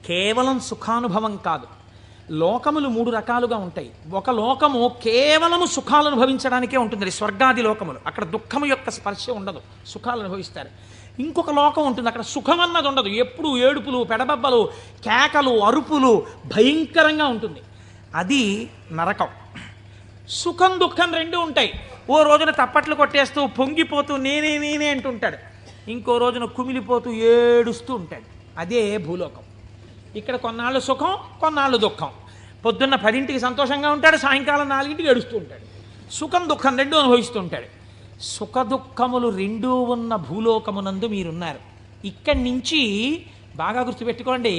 కేవలం సుఖానుభవం కాదు. లోకములు 3 రకాలుగా ఉంటాయి. ఒక లోకము కేవలము సుఖాలు అనుభవించడానికే ఉంటుంది, స్వర్గాది లోకములు. అక్కడ దుఃఖము యొక్క స్పర్శ ఉండదు, సుఖాలు అనుభవిస్తారు. ఇంకొక లోకం ఉంటుంది, అక్కడ సుఖం అన్నది ఉండదు, ఎప్పుడు ఏడుపులు, పెడబబ్బలు, కేకలు, అరుపులు, భయంకరంగా ఉంటుంది. అది నరకం. సుఖం దుఃఖం 2 ఉంటాయి. ఓ రోజున తప్పట్లు కొట్టేస్తూ పొంగిపోతూ నేనే నేనే అంటుంటాడు, ఇంకో రోజున కుమిలిపోతూ ఏడుస్తూ ఉంటాడు. అదే భూలోకం. ఇక్కడ కొన్నాళ్ళు సుఖం, కొన్నాళ్ళు దుఃఖం. పొద్దున్న 10ంటికి సంతోషంగా ఉంటాడు, సాయంకాలం 4ంటికి ఏడుస్తూ ఉంటాడు. సుఖం దుఃఖం 2 అనుభవిస్తూ ఉంటాడు. సుఖ దుఃఖములు 2 ఉన్న భూలోకమునందు మీరున్నారు. ఇక్కడి నుంచి బాగా గుర్తుపెట్టుకోండి,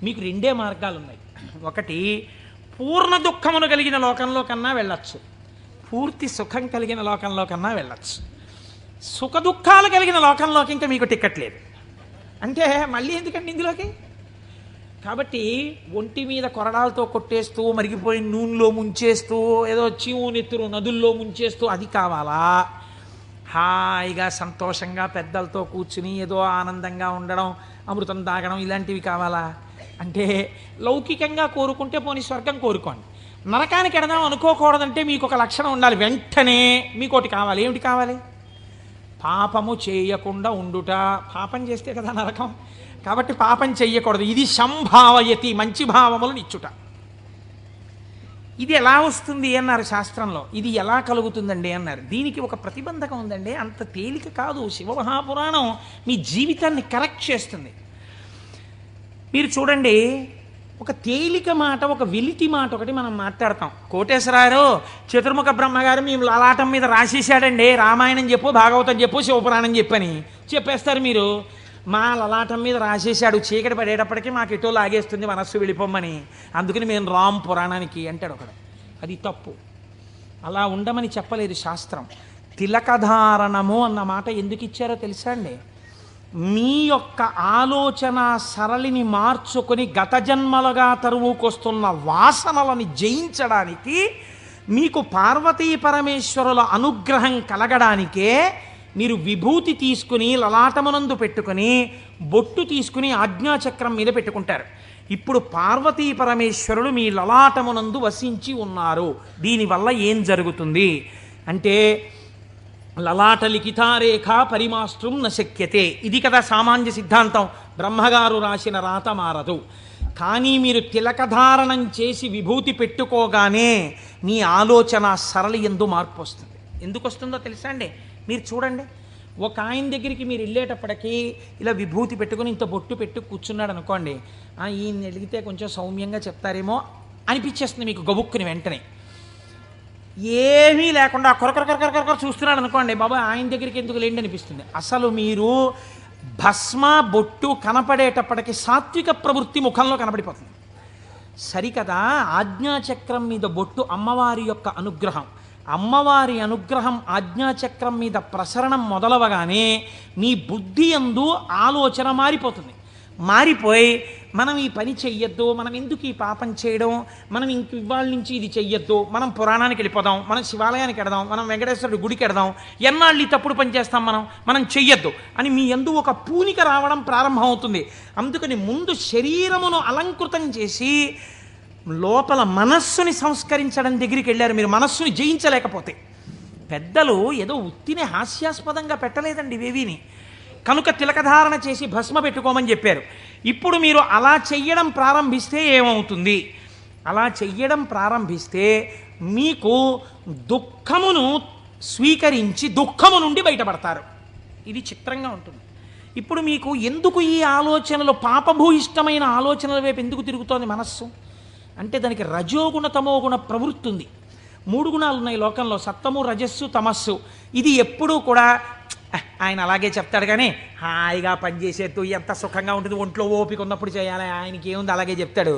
మీకు 2 మార్గాలు ఉన్నాయి. ఒకటి, పూర్ణ దుఃఖమును కలిగిన లోకంలో కన్నా వెళ్ళచ్చు, పూర్తి సుఖం కలిగిన లోకంలో కన్నా వెళ్ళచ్చు. సుఖ దుఃఖాలు కలిగిన లోకంలోకి ఇంకా మీకు టికెట్ లేదు. అంటే మళ్ళీ ఎందుకండి ఇందులోకి? కాబట్టి ఒంటి మీద కొరడాలతో కొట్టేస్తూ, మరిగిపోయిన నూనెలో ముంచేస్తూ, ఏదో చీము నెత్తురు నదుల్లో ముంచేస్తూ అది కావాలా? హాయిగా సంతోషంగా పెద్దలతో కూర్చుని ఏదో ఆనందంగా ఉండడం, అమృతం తాగడం, ఇలాంటివి కావాలా? అంటే లౌకికంగా కోరుకుంటే పోనీ స్వర్గం కోరుకోండి. నరకానికి ఎడదాం అనుకోకూడదంటే మీకు ఒక లక్షణం ఉండాలి. వెంటనే మీకు ఒకటి కావాలి. ఏమిటి కావాలి? పాపము చేయకుండా ఉండుట. పాపం చేస్తే కదా నరకం. కాబట్టి పాపం చెయ్యకూడదు. ఇది సంభావయతి, మంచి భావములను ఇచ్చుట. ఇది ఎలా వస్తుంది అన్నారు శాస్త్రంలో. ఇది ఎలా కలుగుతుందండి అన్నారు. దీనికి ఒక ప్రతిబంధకం ఉందండి, అంత తేలిక కాదు. శివమహాపురాణం మీ జీవితాన్ని కరెక్ట్ చేస్తుంది. మీరు చూడండి, ఒక తేలిక మాట, ఒక వెలితి మాట ఒకటి మనం మాట్లాడతాం. కోటేశ్వరారు చతుర్ముఖ బ్రహ్మగారు మేము లలాటం మీద రాసేసాడండి, రామాయణం చెప్పు, భాగవతం చెప్పు, శివపురాణం చెప్పని చెప్పేస్తారు మీరు. మా లలాటం మీద రాసేసాడు, చీకటి పడేటప్పటికీ మాకు ఎటో లాగేస్తుంది మనస్సు వెళ్ళిపోమ్మని, అందుకని మేము రామ్ పురాణానికి అంటాడు ఒకడు. అది తప్పు. అలా ఉండమని చెప్పలేదు శాస్త్రం. తిలకధారణము అన్న మాట ఎందుకు ఇచ్చారో తెలుసా అండి? మీ యొక్క ఆలోచన సరళిని మార్చుకొని గత జన్మలుగా తరువుకొస్తున్న వాసనలని జయించడానికి, మీకు పార్వతీ పరమేశ్వరుల అనుగ్రహం కలగడానికే మీరు విభూతి తీసుకుని లలాటమునందు పెట్టుకుని, బొట్టు తీసుకుని ఆజ్ఞాచక్రం మీద పెట్టుకుంటారు. ఇప్పుడు పార్వతీ పరమేశ్వరులు మీ లలాటమునందు వసించి ఉన్నారు. దీనివల్ల ఏం జరుగుతుంది అంటే, లలాట లిఖితారేఖ పరిమాస్త్రం నశక్యతే. ఇది కదా సామాన్య సిద్ధాంతం. బ్రహ్మగారు రాసిన రాత మారదు. కానీ మీరు తిలకధారణం చేసి విభూతి పెట్టుకోగానే మీ ఆలోచన సరళి యందు మార్పు వస్తుంది. ఎందుకు వస్తుందో తెలుసా అండి? మీరు చూడండి, ఒక ఆయన దగ్గరికి మీరు వెళ్ళేటప్పటికీ ఇలా విభూతి పెట్టుకుని ఇంత బొట్టు పెట్టు కూర్చున్నాడు అనుకోండి, ఈయన అడిగితే కొంచెం సౌమ్యంగా చెప్తారేమో అనిపించేస్తుంది మీకు గబుక్కుని వెంటనే. ఏమీ లేకుండా కొరకొర చూస్తున్నాడు అనుకోండి, బాబా ఆయన దగ్గరికి ఎందుకు లేండి అనిపిస్తుంది. అసలు మీరు భస్మ బొట్టు కనపడేటప్పటికి సాత్విక ప్రవృత్తి ముఖంలో కనపడిపోతుంది. సరికదా, ఆజ్ఞాచక్రం మీద బొట్టు అమ్మవారి యొక్క అనుగ్రహం. అమ్మవారి అనుగ్రహం ఆజ్ఞాచక్రం మీద ప్రసరణం మొదలవగానే మీ బుద్ధి యందు ఆలోచన మారిపోతుంది. మారిపోయి మనం ఈ పని చెయ్యొద్దు, మనం ఎందుకు ఈ పాపం చేయడం, మనం ఇంక ఇవాళ నుంచి ఇది చెయ్యొద్దు, మనం పురాణానికి వెళ్ళిపోదాం, మనం శివాలయానికి వెడదాం, మనం వెంకటేశ్వరుడి గుడికి వెడదాం, ఎన్నాళ్ళు ఈ తప్పుడు పని చేస్తాం, మనం చెయ్యొద్దు అని మీ యందు ఒక పూనిక రావడం ప్రారంభం అవుతుంది. అందుకని ముందు శరీరమును అలంకృతం చేసి లోపల మనస్సుని సంస్కరించడం దగ్గరికి వెళ్ళారు. మీరు మనస్సుని జయించలేకపోతే. పెద్దలు ఏదో ఉత్తిని హాస్యాస్పదంగా పెట్టలేదండి ఇవేవీని. కనుక తిలకధారణ చేసి భస్మ పెట్టుకోమని చెప్పారు. ఇప్పుడు మీరు అలా చెయ్యడం ప్రారంభిస్తే ఏమవుతుంది? అలా చెయ్యడం ప్రారంభిస్తే మీకు దుఃఖమును స్వీకరించి దుఃఖము నుండి బయటపడతారు. ఇది చిత్రంగా ఉంటుంది. ఇప్పుడు మీకు ఎందుకు ఈ ఆలోచనలు, పాపభూయిష్టమైన ఆలోచనల వైపు ఎందుకు తిరుగుతోంది మనస్సు అంటే, దానికి రజోగుణ తమోగుణ ప్రవృత్తి ఉంది. 3 గుణాలు ఉన్నాయి లోకంలో, సత్వము రజస్సు తమస్సు. ఇది ఎప్పుడూ కూడా ఆయన అలాగే చెప్తాడు కానీ హాయిగా పనిచేసేట్టు ఎంత సుఖంగా ఉంటుంది, ఒంట్లో ఓపిక ఉన్నప్పుడు చేయాలి, ఆయనకి ఏముంది అలాగే చెప్తాడు.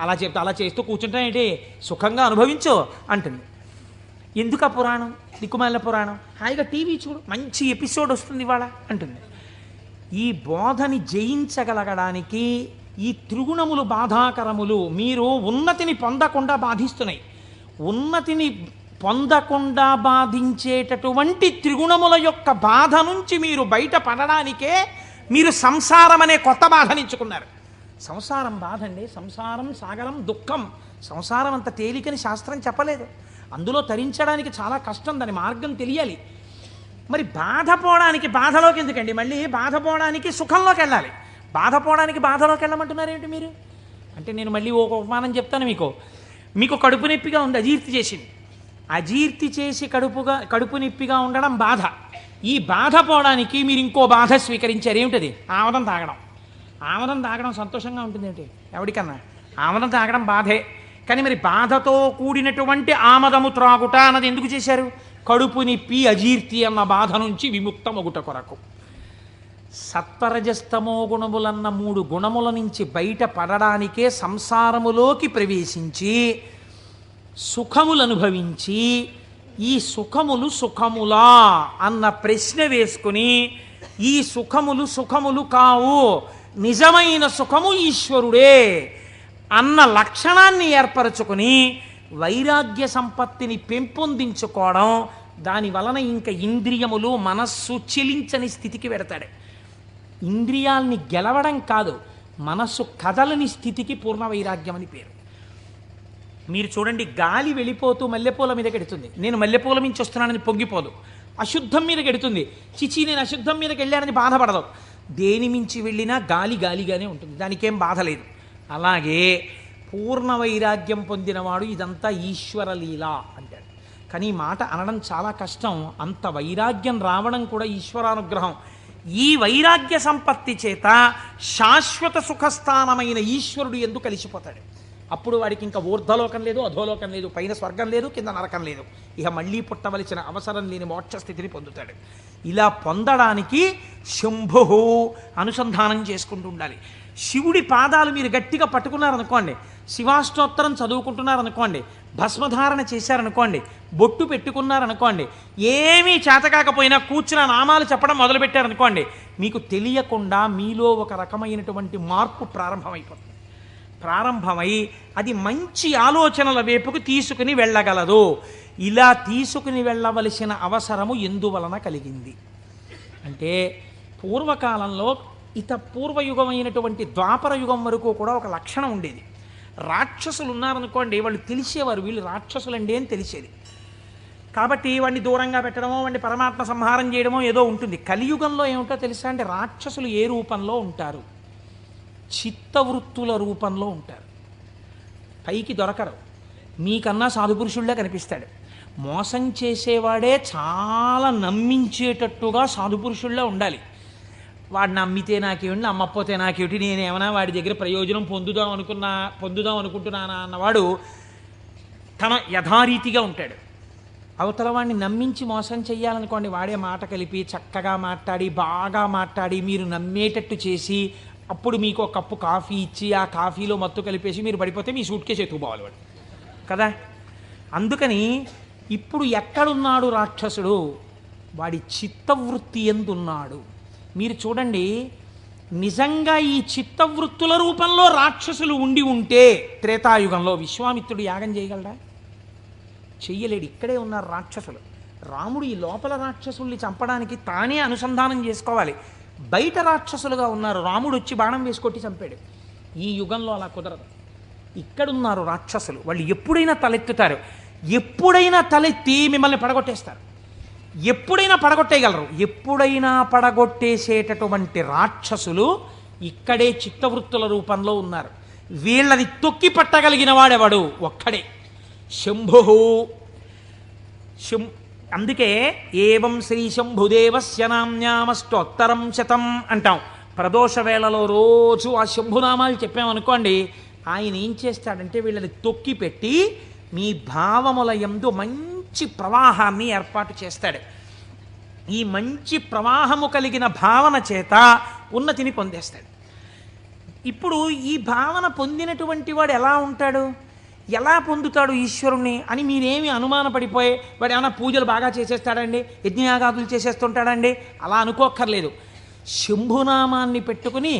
అలా చెప్తే అలా చేస్తూ కూర్చుంటానేంటి, సుఖంగా అనుభవించు అంటుంది. ఎందుకు ఆ పురాణం, దిక్కుమాలిన పురాణం, హాయిగా టీవీ చూడు, మంచి ఎపిసోడ్ వస్తుంది ఇవాళ అంటుంది. ఈ బోధని జయించగలగడానికి ఈ త్రిగుణములు బాధాకరములు. మీరు ఉన్నతిని పొందకుండా బాధిస్తున్నాయి. ఉన్నతిని పొందకుండా బాధించేటటువంటి త్రిగుణముల యొక్క బాధ నుంచి మీరు బయటపడడానికే మీరు సంసారం అనే కొత్త బాధనించుకున్నారు. సంసారం బాధ అండి. సంసారం సాగరం దుఃఖం. సంసారం అంత తేలికని శాస్త్రం చెప్పలేదు. అందులో తరించడానికి చాలా కష్టం, దాని మార్గం తెలియాలి. మరి బాధపోవడానికి బాధలోకి ఎందుకండి, మళ్ళీ బాధపోవడానికి సుఖంలోకి వెళ్ళాలి. బాధపోవడానికి బాధలోకి వెళ్ళమంటున్నారేంటి మీరు అంటే, నేను మళ్ళీ ఒక ఉపమానం చెప్తాను మీకు కడుపు నొప్పిగా ఉంది, అజీర్తి చేసింది. అజీర్తి చేసి కడుపు నొప్పిగా ఉండడం బాధ. ఈ బాధ పోవడానికి మీరు ఇంకో బాధ స్వీకరించారు. ఏమిటది? ఆమదం తాగడం. ఆమదం తాగడం సంతోషంగా ఉంటుంది ఏంటి ఎవరికన్నా? ఆమదం తాగడం బాధే. కానీ మరి బాధతో కూడినటువంటి ఆమదము త్రాగుట అన్నది ఎందుకు చేశారు? కడుపు నొప్పి అజీర్తి అన్న బాధ నుంచి విముక్తమగుట కొరకు. సత్వరజస్తమో గుణములన్న 3 గుణముల నుంచి బయట పడడానికే సంసారములోకి ప్రవేశించి సుఖములు అనుభవించి, ఈ సుఖములు సుఖములా అన్న ప్రశ్న వేసుకుని, ఈ సుఖములు సుఖములు కావు, నిజమైన సుఖము ఈశ్వరుడే అన్న లక్షణాన్ని ఏర్పరచుకుని వైరాగ్య సంపత్తిని పెంపొందించుకోవడం, దాని వలన ఇంకా ఇంద్రియములు మనస్సు చెలించని స్థితికి పెడతాడు. ఇంద్రియాల్ని గెలవడం కాదు, మనస్సు కదలని స్థితికి పూర్ణ వైరాగ్యం అని పేరు. మీరు చూడండి, గాలి వెళ్ళిపోతూ మల్లెపూల మీద గెడుతుంది. నేను మల్లెపూల మించి వస్తున్నానని పొంగిపోదు. అశుద్ధం మీద గెడుతుంది. చిచి నేను అశుద్ధం మీదకి వెళ్ళానని బాధపడదు. దేని మించి వెళ్ళినా గాలి గాలిగానే ఉంటుంది, దానికేం బాధ లేదు. అలాగే పూర్ణ వైరాగ్యం పొందినవాడు ఇదంతా ఈశ్వర లీల అంటాడు. కానీ ఈ మాట అనడం చాలా కష్టం. అంత వైరాగ్యం రావడం కూడా ఈశ్వరానుగ్రహం. ఈ వైరాగ్య సంపత్తి చేత శాశ్వత సుఖస్థానమైన ఈశ్వరుడు ఎందుకు కలిసిపోతాడు. అప్పుడు వాడికి ఇంకా ఊర్ధ్వలోకం లేదు, అధోలోకం లేదు, పైన స్వర్గం లేదు, కింద నరకం లేదు. ఇక మళ్ళీ పుట్టవలసిన అవసరం లేని మోక్ష స్థితిని పొందుతాడు. ఇలా పొందడానికి శంభు అనుసంధానం చేసుకుంటూ ఉండాలి. శివుడి పాదాలు మీరు గట్టిగా పట్టుకున్నారనుకోండి, శివాష్టోత్తరం చదువుకుంటున్నారనుకోండి, భస్మధారణ చేశారనుకోండి, బొట్టు పెట్టుకున్నారనుకోండి, ఏమీ చేతకాకపోయినా కూర్చున్న నామాలు చెప్పడం మొదలుపెట్టారనుకోండి, మీకు తెలియకుండా మీలో ఒక రకమైనటువంటి మార్పు ప్రారంభమైపోతుంది. ప్రారంభమై అది మంచి ఆలోచనల వైపుకు తీసుకుని వెళ్ళగలదు. ఇలా తీసుకుని వెళ్ళవలసిన అవసరము ఎందువలన కలిగింది అంటే, పూర్వకాలంలో పూర్వయుగమైనటువంటి ద్వాపర యుగం వరకు కూడా ఒక లక్షణం ఉండేది. రాక్షసులు ఉన్నారనుకోండి, వాళ్ళు తెలిసేవారు వీళ్ళు రాక్షసులండి అని తెలిసేది. కాబట్టి వాడిని దూరంగా పెట్టడమో, వాడిని పరమాత్మ సంహారం చేయడమో ఏదో ఉంటుంది. కలియుగంలో ఏమిటో తెలుసా అంటే, రాక్షసులు ఏ రూపంలో ఉంటారు? చిత్తవృత్తుల రూపంలో ఉంటారు. పైకి దొరకరు. మీకన్నా సాధుపురుషుళ్ళే కనిపిస్తాడు. మోసం చేసేవాడే చాలా నమ్మించేటట్టుగా సాధుపురుషుళ్ళే ఉండాలి. వాడు నమ్మితే నాకేమిటి, నమ్మకపోతే నాకేమిటి, నేనేమన్నా వాడి దగ్గర ప్రయోజనం పొందుదాం అనుకుంటున్నానా అన్నవాడు తన యథారీతిగా ఉంటాడు. అవతల వాడిని నమ్మించి మోసం చెయ్యాలనుకోండి, వాడే మాట కలిపి చక్కగా మాట్లాడి బాగా మాట్లాడి మీరు నమ్మేటట్టు చేసి, అప్పుడు మీకు ఒక కప్పు కాఫీ ఇచ్చి ఆ కాఫీలో మత్తు కలిపేసి మీరు పడిపోతే మీ సూట్ కేసు ఎత్తుకుపోవాలి వాడు కదా. అందుకని ఇప్పుడు ఎక్కడున్నాడు రాక్షసుడు? వాడి చిత్తవృత్తి ఎందున్నాడు? మీరు చూడండి, నిజంగా ఈ చిత్తవృత్తుల రూపంలో రాక్షసులు ఉండి ఉంటే త్రేతాయుగంలో విశ్వామిత్రుడు యాగం చేయగలడా? చెయ్యలేడు. ఇక్కడే ఉన్నారు రాక్షసులు. రాముడు ఈ లోపల రాక్షసుల్ని చంపడానికి తానే అనుసంధానం చేసుకోవాలి. బయట రాక్షసులుగా ఉన్నారు. రాముడు వచ్చి బాణం వేసుకొట్టి చంపాడు. ఈ యుగంలో అలా కుదరదు. ఇక్కడున్నారు రాక్షసులు. వాళ్ళు ఎప్పుడైనా తలెత్తుతారు. ఎప్పుడైనా తలెత్తి మిమ్మల్ని పడగొట్టేస్తారు. ఎప్పుడైనా పడగొట్టేయగలరు. ఎప్పుడైనా పడగొట్టేసేటటువంటి రాక్షసులు ఇక్కడే చిత్తవృత్తుల రూపంలో ఉన్నారు. వీళ్ళని తొక్కి పట్టగలిగిన వాడెవడు? ఒక్కడే, శంభు. అందుకే ఏవం శ్రీ శంభుదేవస్య నామ్యామష్టోత్తరం శతం అంటాం. ప్రదోష వేళలో రోజు ఆ శంభునామాలు చెప్పామనుకోండి, ఆయన ఏం చేస్తాడంటే వీళ్ళని తొక్కి పెట్టి మీ భావముల యందు మంచి ప్రవాహాన్ని ఏర్పాటు చేస్తాడు. ఈ మంచి ప్రవాహము కలిగిన భావన చేత ఉన్నతిని పొందేస్తాడు. ఇప్పుడు ఈ భావన పొందినటువంటి వాడు ఎలా ఉంటాడు? ఎలా పొందుతాడు ఈశ్వరుణ్ణి అని మీరేమి అనుమానపడిపోయి, వాడు ఏమైనా పూజలు బాగా చేసేస్తాడండి, యజ్ఞయాగాదులు చేసేస్తుంటాడండి అలా అనుకోక్కర్లేదు. శంభునామాన్ని పెట్టుకుని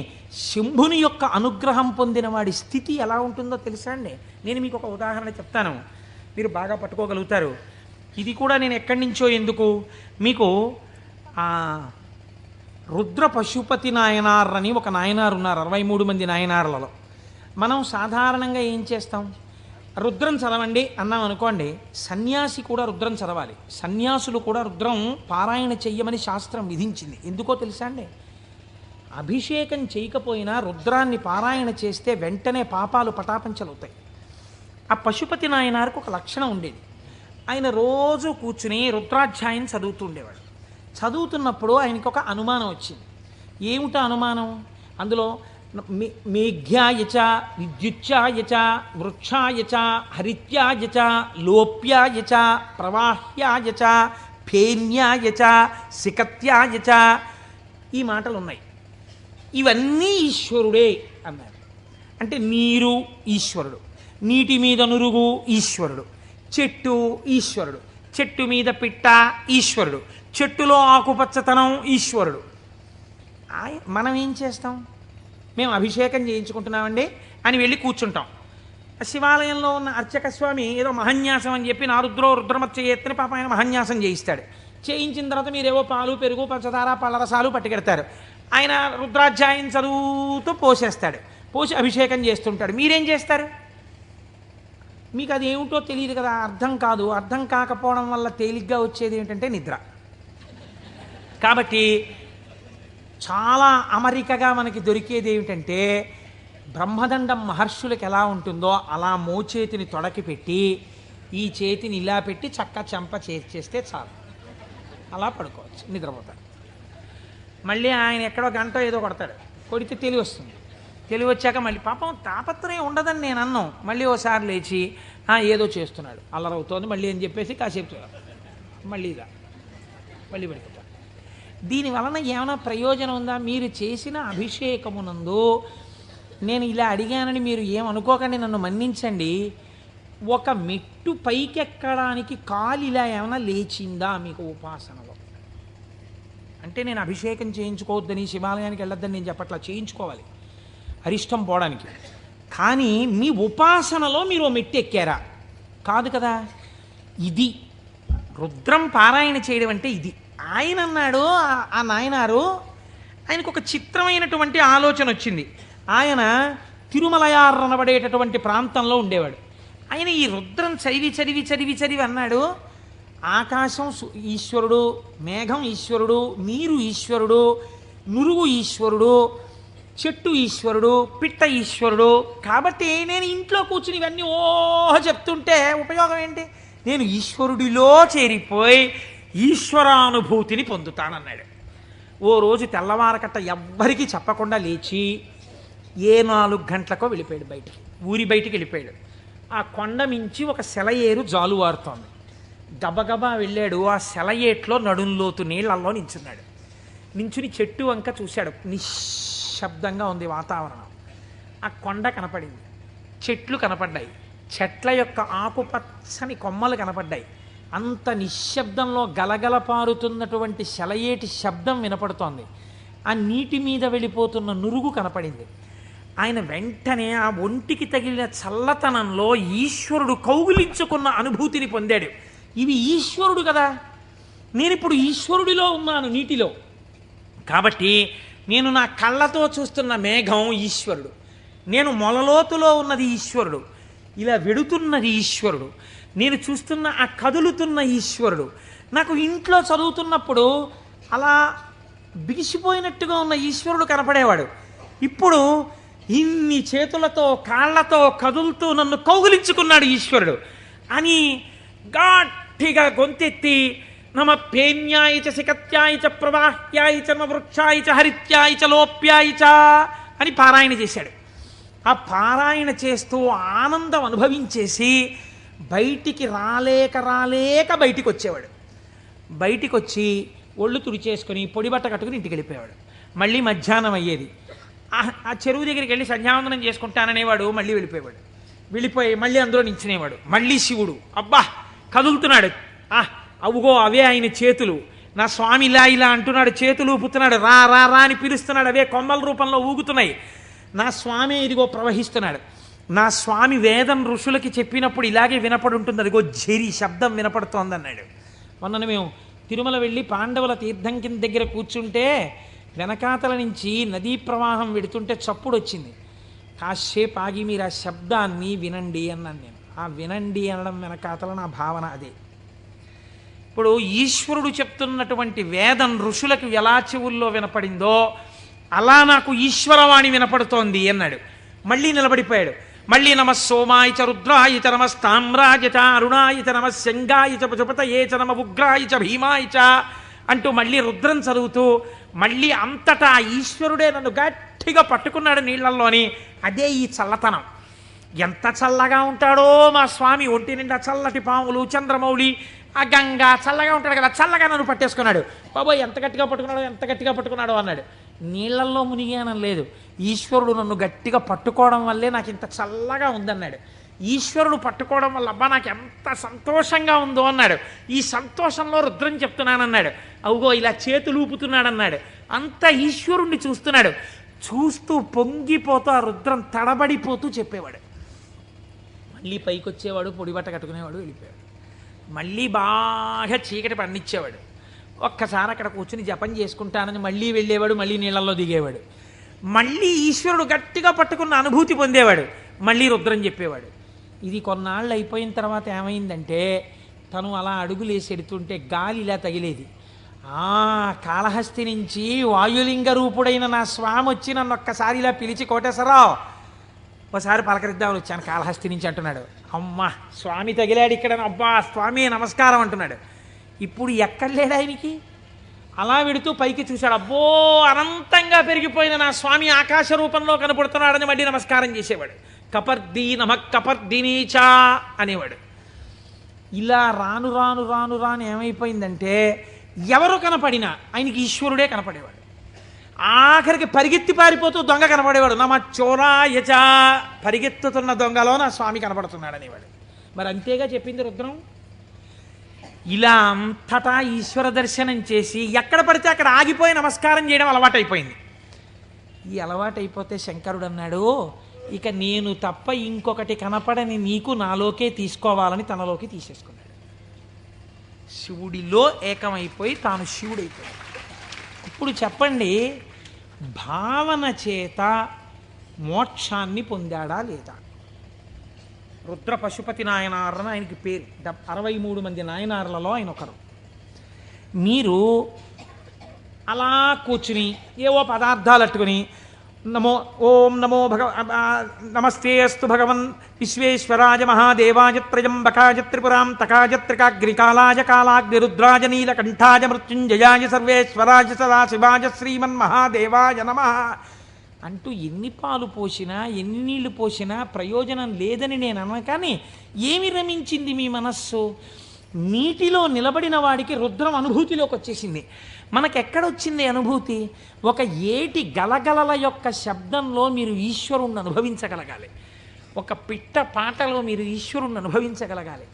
శంభుని యొక్క అనుగ్రహం పొందిన వాడి స్థితి ఎలా ఉంటుందో తెలుసా అండి? నేను మీకు ఒక ఉదాహరణ చెప్తాను, మీరు బాగా పట్టుకోగలుగుతారు. ఇది కూడా నేను ఎక్కడి నుంచో ఎందుకు మీకు రుద్ర పశుపతి నాయనార్ అని ఒక నాయనారు ఉన్నారు 63 మంది నాయనార్లలో. మనం సాధారణంగా ఏం చేస్తాం, రుద్రం చదవండి అన్నాం అనుకోండి, సన్యాసి కూడా రుద్రం చదవాలి. సన్యాసులు కూడా రుద్రం పారాయణ చెయ్యమని శాస్త్రం విధించింది. ఎందుకో తెలుసా అండి? అభిషేకం చేయకపోయినా రుద్రాన్ని పారాయణ చేస్తే వెంటనే పాపాలు పటాపంచలవుతాయి. ఆ పశుపతి నాయనారికి ఒక లక్షణం ఉండేది. ఆయన రోజు కూర్చుని రుద్రాధ్యాయం చదువుతూ ఉండేవాడు. చదువుతున్నప్పుడు ఆయనకి ఒక అనుమానం వచ్చింది. ఏమిటా అనుమానం? అందులో మేఘ్యాయచ విద్యుచ్ఛాయచ వృక్షాయచ హరిత్యాయచ లోప్యాయచ ప్రవాహ్యాయచ ఫేన్యాయచ సికత్యాయచ ఈ మాటలు ఉన్నాయి. ఇవన్నీ ఈశ్వరుడే అన్నారు. అంటే నీరు ఈశ్వరుడు, నీటి మీద నురుగు ఈశ్వరుడు, చెట్టు ఈశ్వరుడు, చెట్టు మీద పిట్ట ఈశ్వరుడు, చెట్టులో ఆకుపచ్చతనం ఈశ్వరుడు. మనం ఏం చేస్తాం? మేము అభిషేకం చేయించుకుంటున్నామండి అని వెళ్ళి కూర్చుంటాం. శివాలయంలో ఉన్న అర్చక స్వామి ఏదో మహన్యాసం అని చెప్పి రుద్రమచ్చ ఎత్తని పాప ఆయన మహన్యాసం చేయిస్తాడు. చేయించిన తర్వాత మీరేవో పాలు పెరుగు పంచదార పళ్ళరసాలు పట్టుకెడతారు. ఆయన రుద్రాధ్యాయం చదువుతూ పోసేస్తాడు. పోసి అభిషేకం చేస్తుంటాడు. మీరేం చేస్తారు? మీకు అది ఏమిటో తెలియదు కదా, అర్థం కాదు. అర్థం కాకపోవడం వల్ల తేలిగ్గా వచ్చేది ఏంటంటే నిద్ర. కాబట్టి చాలా అమరికగా మనకి దొరికేది ఏమిటంటే, బ్రహ్మదండం మహర్షులకు ఎలా ఉంటుందో అలా మోచేతిని తొడకి పెట్టి ఈ చేతిని ఇలా పెట్టి చక్క చెంప చేస్తే చాలు, అలా పడుకోవచ్చు, నిద్రపోతాడు. మళ్ళీ ఆయన ఎక్కడో గంట ఏదో కొడతాడు, కొడితే తెలివి వస్తుంది. తెలివి వచ్చాక మళ్ళీ పాపం తాపత్రయం ఉండదని నేను అన్నాం. మళ్ళీ ఓసారి లేచి ఏదో చేస్తున్నాడు, అల్లరవుతోంది మళ్ళీ అని చెప్పేసి కాసేపు మళ్ళీ మళ్ళీ పడిపోతాడు. దీనివలన ఏమైనా ప్రయోజనం ఉందా? మీరు చేసిన అభిషేకమునందు నేను ఇలా అడిగానని మీరు ఏమనుకోకండి, నన్ను మన్నించండి. ఒక మెట్టు పైకెక్కడానికి కాలు ఇలా ఏమైనా లేచిందా మీకు ఉపాసనలో? అంటే నేను అభిషేకం చేయించుకోవద్దని, శివాలయానికి వెళ్ళొద్దని నేను చెప్పట్లా, చేయించుకోవాలి అరిష్టం పోవడానికి. కానీ మీ ఉపాసనలో మీరు ఓ మెట్టు ఎక్కారా? కాదు కదా. ఇది రుద్రం పారాయణ చేయడం అంటే ఇది. ఆయన అన్నాడు, ఆ నాయనారు, ఆయనకు ఒక చిత్రమైనటువంటి ఆలోచన వచ్చింది. ఆయన తిరుమలయార్ అనబడేటటువంటి ప్రాంతంలో ఉండేవాడు. ఆయన ఈ రుద్రం చదివి చదివి చదివి చదివి అన్నాడు, ఆకాశం ఈశ్వరుడు, మేఘం ఈశ్వరుడు, నీరు ఈశ్వరుడు, నురుగు ఈశ్వరుడు, చెట్టు ఈశ్వరుడు, పిట్ట ఈశ్వరుడు. కాబట్టి నేను ఇంట్లో కూర్చుని ఇవన్నీ చెప్తుంటే ఉపయోగం ఏంటి? నేను ఈశ్వరుడిలో చేరిపోయి ఈశ్వరానుభూతిని పొందుతానన్నాడు. ఓ రోజు తెల్లవారకట్ట ఎవ్వరికీ చెప్పకుండా లేచి 4 గంటలకో వెళ్ళిపోయాడు బయటికి, ఊరి బయటికి వెళ్ళిపోయాడు. ఆ కొండ మించి ఒక సెలయేరు జాలువారుతోంది. గబగబా వెళ్ళాడు. ఆ సెలయేట్లో నడుంలోతు నీళ్లలో నించున్నాడు. నించుని చెట్టు వంక చూశాడు. నిశ్శబ్దంగా ఉంది వాతావరణం. ఆ కొండ కనపడింది, చెట్లు కనపడ్డాయి, చెట్ల యొక్క ఆకుపచ్చని కొమ్మలు కనపడ్డాయి. అంత నిశ్శబ్దంలో గలగల పారుతున్నటువంటి సెలయేటి శబ్దం వినపడుతోంది. ఆ నీటి మీద వెళ్ళిపోతున్న నురుగు కనపడింది. ఆయన వెంటనే ఆ ఒంటికి తగిలిన చల్లతనంలో ఈశ్వరుడు కౌగిలించుకున్న అనుభూతిని పొందాడు. ఇవి ఈశ్వరుడు కదా, నేనిప్పుడు ఈశ్వరుడిలో ఉన్నాను నీటిలో. కాబట్టి నేను నా కళ్ళతో చూస్తున్న మేఘం ఈశ్వరుడు, నేను మొలలోతులో ఉన్నది ఈశ్వరుడు, ఇలా వెడుతున్నది ఈశ్వరుడు, నేను చూస్తున్న ఆ కదులుతున్న ఈశ్వరుడు. నాకు ఇంట్లో చదువుతున్నప్పుడు అలా బిగిసిపోయినట్టుగా ఉన్న ఈశ్వరుడు కనపడేవాడు. ఇప్పుడు ఇన్ని చేతులతో కాళ్లతో కదులుతూ నన్ను కౌగిలించుకున్నాడు ఈశ్వరుడు అని గట్టిగా గొంతెత్తి నమ పేన్యాయచ సికత్యాయచ ప్రవాహ్యాయచ నమ వృక్షాయచ హరిత్యాయచ లోప్యాయచ అని పారాయణ చేశాడు. ఆ పారాయణ చేస్తూ ఆనందం అనుభవించేసి బయటికి రాలేక బయటికి వచ్చేవాడు. బయటికి వచ్చి ఒళ్ళు తుడిచేసుకొని పొడిబట్ట కట్టుకుని ఇంటికి వెళ్ళిపోయేవాడు. మళ్ళీ మధ్యాహ్నం అయ్యేది. ఆ చెరువు దగ్గరికి వెళ్ళి సంధ్యావందనం చేసుకుంటాననేవాడు. మళ్ళీ వెళ్ళిపోయి మళ్ళీ అందులో నించునేవాడు. మళ్ళీ శివుడు అబ్బా కదులుతున్నాడు. అవుగో అవే ఆయన చేతులు, నా స్వామి ఇలా ఇలా అంటున్నాడు, చేతులు ఊపుతున్నాడు, రా రా రా అని పిలుస్తున్నాడు, అవే కొమ్మల రూపంలో ఊగుతున్నాయి. నా స్వామి ఇదిగో ప్రవహిస్తున్నాడు. నా స్వామి వేదం ఋషులకి చెప్పినప్పుడు ఇలాగే వినపడి ఉంటుంది, అదిగో ఝరి శబ్దం వినపడుతోంది అన్నాడు. మొన్న మేము తిరుమల వెళ్ళి పాండవుల తీర్థం కింద దగ్గర కూర్చుంటే వెనకాతల నుంచి నదీ ప్రవాహం వెడుతుంటే చప్పుడు వచ్చింది. కాసేపు ఆగి మీరు ఆ శబ్దాన్ని వినండి అన్నాను నేను. ఆ వినండి అనడం వెనకాతల నా భావన అదే. ఇప్పుడు ఈశ్వరుడు చెప్తున్నటువంటి వేదం ఋషులకు ఎలా చెవుల్లో వినపడిందో అలా నాకు ఈశ్వరవాణి వినపడుతోంది అన్నాడు. మళ్ళీ నిలబడిపోయాడు. మళ్ళీ నమ సోమాయ చ రుద్రాయ చ నమస్తామ్రాయ చ అరుణాయ చ నమ శంగాయ చ పశుపతయే చ నమ ఉగ్రాయ చ భీమాయ చ అంటూ మళ్ళీ రుద్రం చదువుతూ మళ్ళీ అంతటా ఈశ్వరుడే నన్ను గట్టిగా పట్టుకున్నాడు నీళ్లల్లోని. అదే ఈ చల్లతనం. ఎంత చల్లగా ఉంటాడో మా స్వామి. ఒంటి నిండా చల్లటి పాములు, చంద్రమౌళి, ఆ గంగా చల్లగా ఉంటాడు కదా, చల్లగా నన్ను పట్టేసుకున్నాడు. బాబోయ్ ఎంత గట్టిగా పట్టుకున్నాడో, ఎంత గట్టిగా పట్టుకున్నాడో అన్నాడు. నీళ్లల్లో మునిగానం లేదు, ఈశ్వరుడు నన్ను గట్టిగా పట్టుకోవడం వల్లే నాకు ఇంత చల్లగా ఉందన్నాడు. ఈశ్వరుడు పట్టుకోవడం వల్ల అబ్బా నాకు ఎంత సంతోషంగా ఉందో అన్నాడు. ఈ సంతోషంలో రుద్రం చెప్తున్నానన్నాడు. అవుగో ఇలా చేతులు ఊపుతున్నాడన్నాడు. అంత ఈశ్వరుణ్ణి చూస్తున్నాడు. చూస్తూ పొంగిపోతూ ఆ రుద్రం తడబడిపోతూ చెప్పేవాడు. మళ్ళీ పైకి వచ్చేవాడు, పొడిబట్ట కట్టుకునేవాడు, వెళ్ళిపోయాడు. మళ్ళీ బాగా చీకటి పండించేవాడు. ఒక్కసారి అక్కడ కూర్చుని జపం చేసుకుంటానని మళ్ళీ వెళ్ళేవాడు, మళ్ళీ నీళ్ళల్లో దిగేవాడు. మళ్ళీ ఈశ్వరుడు గట్టిగా పట్టుకున్న అనుభూతి పొందేవాడు. మళ్ళీ రుద్రం చెప్పేవాడు. ఇది కొన్నాళ్ళు అయిపోయిన తర్వాత ఏమైందంటే తను అలా అడుగులేసి ఎడుతుంటే గాలి ఇలా తగిలేది. కాళహస్తి నుంచి వాయులింగ రూపుడైన నా స్వామి వచ్చి నన్ను ఒక్కసారి ఇలా పిలిచి కోటేశ్వరరావు ఒకసారి పలకరిద్దామని వచ్చాను కాళహస్తి నుంచి అంటున్నాడు. అమ్మ స్వామి తగిలాడు ఇక్కడ, అబ్బా స్వామి నమస్కారం అంటున్నాడు. ఇప్పుడు ఎక్కడ లేడు ఆయనకి. అలా వెడుతూ పైకి చూశాడు. అబ్బో అనంతంగా పెరిగిపోయిన నా స్వామి ఆకాశ రూపంలో కనపడుతున్నాడని మళ్ళీ నమస్కారం చేసేవాడు. కపర్ది నమ కపర్దినీచా అనేవాడు. ఇలా రాను రాను రాను రాను ఏమైపోయిందంటే ఎవరు కనపడినా ఆయనకి ఈశ్వరుడే కనపడేవాడు. ఆఖరికి పరిగెత్తి పారిపోతూ దొంగ కనపడేవాడు. నమ చోరాయచ, పరిగెత్తుతున్న దొంగలో నా స్వామి కనపడుతున్నాడు అనేవాడు. మరి అంతేగా చెప్పింది రుద్రం. ఇలా అంతటా ఈశ్వర దర్శనం చేసి ఎక్కడ పడితే అక్కడ ఆగిపోయి నమస్కారం చేయడం అలవాటైపోయింది. ఈ అలవాటైపోతే శంకరుడు అన్నాడు, ఇక నేను తప్ప ఇంకొకటి కనపడని నీకు నాలోకే తీసుకోవాలని తనలోకి తీసేసుకున్నాడు. శివుడిలో ఏకమైపోయి తాను శివుడైపోయాడు. ఇప్పుడు చెప్పండి, భావన చేత మోక్షాన్ని పొందాడా లేదా? రుద్ర పశుపతి నాయనారని ఆయనకి పేరు. 63 మంది నాయనార్లలో ఆయన ఒకరు. మీరు అలా కూర్చుని ఏవో పదార్థాలు అట్టుకుని నమో ఓం నమో నమస్తే అస్తు భగవన్ విశ్వేశ్వరాయ మహాదేవాయ త్రయంబకాయ త్రిపురాం తకాయ త్రికాగ్నికాలాయ కాలాగ్నిరుద్రాయ నీలకంఠాయ మృత్యుంజయాయ సర్వేశ్వరాయ సదాశివాయ శ్రీమన్మహాదేవాయ నమః అంటూ ఎన్ని పాలు పోసినా ఎన్ని నీళ్లు పోసినా ప్రయోజనం లేదని నేను అన్నా. కానీ ఏమి రమించింది మీ మనస్సు? నీటిలో నిలబడిన వాడికి రుద్రం అనుభూతిలోకి వచ్చేసింది. మనకెక్కడొచ్చింది అనుభూతి? ఒక ఏటి గలగలల యొక్క శబ్దంలో మీరు ఈశ్వరుణ్ణి అనుభవించగలగాలి. ఒక పిట్ట పాటలో మీరు ఈశ్వరుణ్ణి అనుభవించగలగాలి.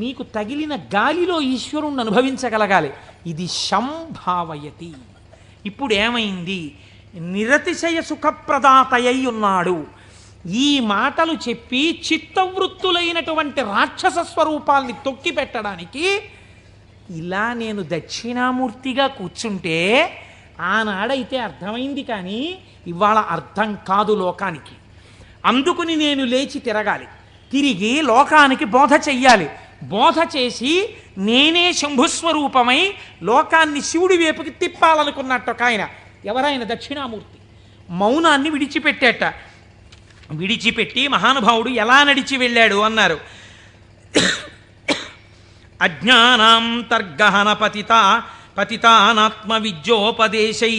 మీకు తగిలిన గాలిలో ఈశ్వరుణ్ణి అనుభవించగలగాలి. ఇది సంభావయతి. ఇప్పుడు ఏమైంది? నిరతిశయ సుఖప్రదాతయ్యి ఉన్నాడు. ఈ మాటలు చెప్పి చిత్తవృత్తులైనటువంటి రాక్షస స్వరూపాల్ని తొక్కి పెట్టడానికి ఇలా నేను దక్షిణామూర్తిగా కూర్చుంటే ఆనాడైతే అర్థమైంది, కానీ ఇవాళ అర్థం కాదు లోకానికి. అందుకుని నేను లేచి తిరగాలి, తిరిగి లోకానికి బోధ చెయ్యాలి. బోధ చేసి నేనే శంభుస్వరూపమై లోకాన్ని శివుడి వైపుకి తిప్పాలనుకున్నట్టు ఒక ఆయన. ఎవరైనా దక్షిణామూర్తి మౌనాన్ని విడిచిపెట్టేట. విడిచిపెట్టి మహానుభావుడు ఎలా నడిచి వెళ్ళాడు అన్నారు. అజ్ఞానాంతర్గహన పతితానాత్మ విద్యోపదేశై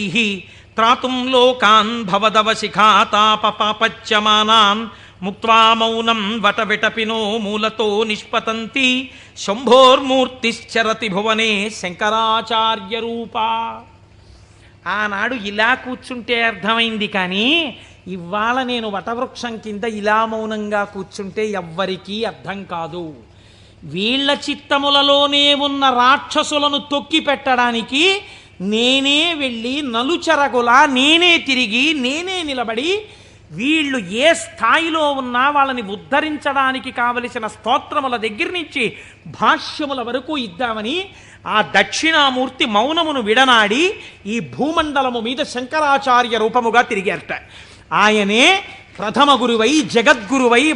త్రాతుం లోకాన్ భవదవశిఖాతాపపాపచ్యమానాన్ ముక్త్వా మౌనం వటవిటపినో మూలతో నిష్పతంతి శంభోర్మూర్తిశ్చరతి భువనే శంకరాచార్య రూపా. ఆనాడు ఇలా కూర్చుంటే అర్థమైంది, కానీ ఇవాళ నేను వటవృక్షం కింద ఇలా మౌనంగా కూర్చుంటే ఎవ్వరికీ అర్థం కాదు. వీళ్ళ చిత్తములలోనే ఉన్న రాక్షసులను తొక్కి పెట్టడానికి నేనే వెళ్ళి నలుచెరగులా నేనే తిరిగి నేనే నిలబడి వీళ్ళు ఏ స్థాయిలో ఉన్నా వాళ్ళని ఉద్ధరించడానికి కావలసిన స్తోత్రముల దగ్గర నుంచి భాష్యముల వరకు ఇద్దామని ఆ దక్షిణామూర్తి మౌనమును విడనాడి ఈ భూమండలము మీద శంకరాచార్య రూపముగా తిరిగారట. ఆయనే ప్రథమ గురువై జగద్గురువై